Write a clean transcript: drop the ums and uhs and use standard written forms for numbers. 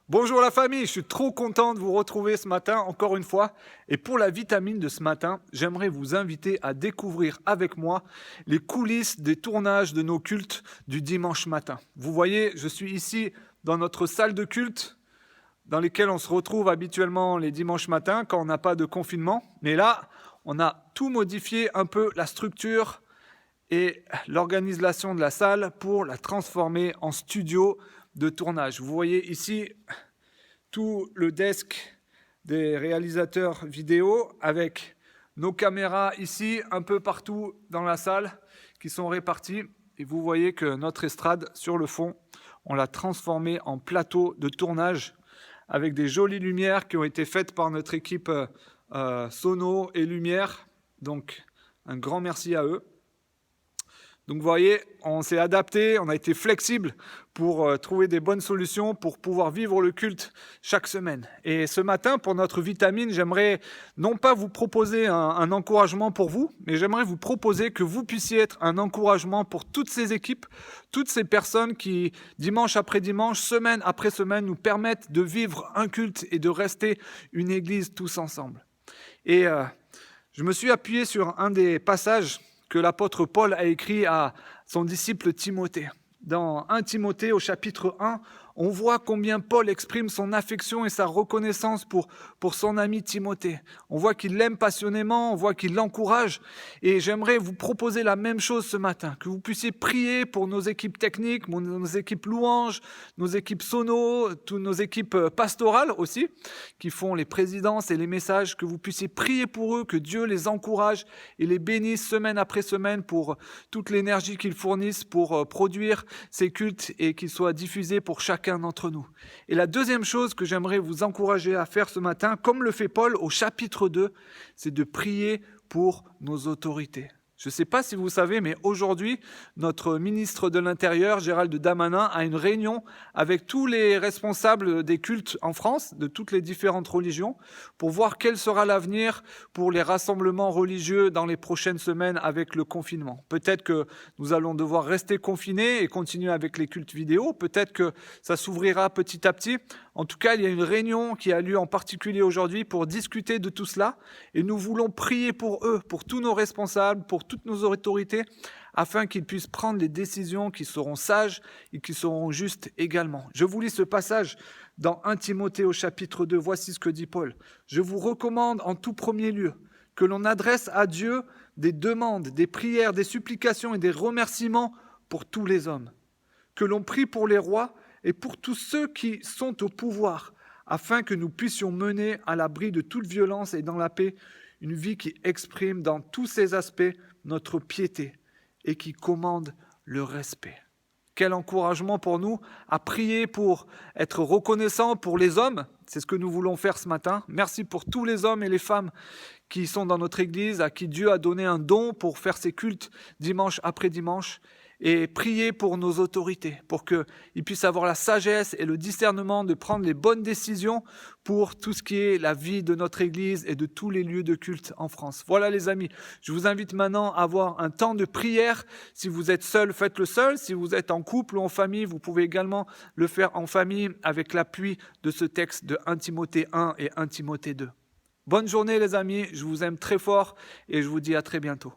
Bonjour la famille, je suis trop content de vous retrouver ce matin encore une fois. Et pour la vitamine de ce matin, j'aimerais vous inviter à découvrir avec moi les coulisses des tournages de nos cultes du dimanche matin. Vous voyez, je suis ici dans notre salle de culte dans laquelle on se retrouve habituellement les dimanches matins quand on n'a pas de confinement. Mais là, on a tout modifié un peu la structure et l'organisation de la salle pour la transformer en studio de tournage. Vous voyez ici tout le desk des réalisateurs vidéo avec nos caméras ici un peu partout dans la salle qui sont réparties. Et vous voyez que notre estrade sur le fond, on l'a transformée en plateau de tournage avec des jolies lumières qui ont été faites par notre équipe Sono et Lumière. Donc un grand merci à eux. Donc vous voyez, on s'est adapté, on a été flexible pour trouver des bonnes solutions pour pouvoir vivre le culte chaque semaine. Et ce matin, pour notre vitamine, j'aimerais non pas vous proposer un encouragement pour vous, mais j'aimerais vous proposer que vous puissiez être un encouragement pour toutes ces équipes, toutes ces personnes qui, dimanche après dimanche, semaine après semaine, nous permettent de vivre un culte et de rester une église tous ensemble. Et je me suis appuyé sur un des passages que l'apôtre Paul a écrit à son disciple Timothée. Dans 1 Timothée au chapitre 1, on voit combien Paul exprime son affection et sa reconnaissance pour son ami Timothée. On voit qu'il l'aime passionnément, on voit qu'il l'encourage. Et j'aimerais vous proposer la même chose ce matin, que vous puissiez prier pour nos équipes techniques, nos équipes louanges, nos équipes sono, toutes nos équipes pastorales aussi, qui font les présidences et les messages, que vous puissiez prier pour eux, que Dieu les encourage et les bénisse semaine après semaine pour toute l'énergie qu'ils fournissent pour produire ces cultes et qu'ils soient diffusés pour chacun d'entre nous. Et la deuxième chose que j'aimerais vous encourager à faire ce matin, comme le fait Paul au chapitre 2, c'est de prier pour nos autorités. Je ne sais pas si vous savez, mais aujourd'hui, notre ministre de l'Intérieur, Gérald Darmanin, a une réunion avec tous les responsables des cultes en France, de toutes les différentes religions, pour voir quel sera l'avenir pour les rassemblements religieux dans les prochaines semaines avec le confinement. Peut-être que nous allons devoir rester confinés et continuer avec les cultes vidéo, peut-être que ça s'ouvrira petit à petit. En tout cas, il y a une réunion qui a lieu en particulier aujourd'hui pour discuter de tout cela, et nous voulons prier pour eux, pour tous nos responsables, pour toutes nos autorités, afin qu'ils puissent prendre les décisions qui seront sages et qui seront justes également. Je vous lis ce passage dans 1 Timothée au chapitre 2. Voici ce que dit Paul. « Je vous recommande en tout premier lieu que l'on adresse à Dieu des demandes, des prières, des supplications et des remerciements pour tous les hommes. Que l'on prie pour les rois et pour tous ceux qui sont au pouvoir, afin que nous puissions mener à l'abri de toute violence et dans la paix une vie qui exprime dans tous ses aspects notre piété et qui commande le respect. » Quel encouragement pour nous à prier pour être reconnaissants pour les hommes. C'est ce que nous voulons faire ce matin. Merci pour tous les hommes et les femmes qui sont dans notre Église, à qui Dieu a donné un don pour faire ces cultes dimanche après dimanche. Et prier pour nos autorités, pour qu'ils puissent avoir la sagesse et le discernement de prendre les bonnes décisions pour tout ce qui est la vie de notre Église et de tous les lieux de culte en France. Voilà les amis, je vous invite maintenant à avoir un temps de prière. Si vous êtes seul, faites-le seul. Si vous êtes en couple ou en famille, vous pouvez également le faire en famille avec l'appui de ce texte de 1 Timothée 1 et 1 Timothée 2. Bonne journée les amis, je vous aime très fort et je vous dis à très bientôt.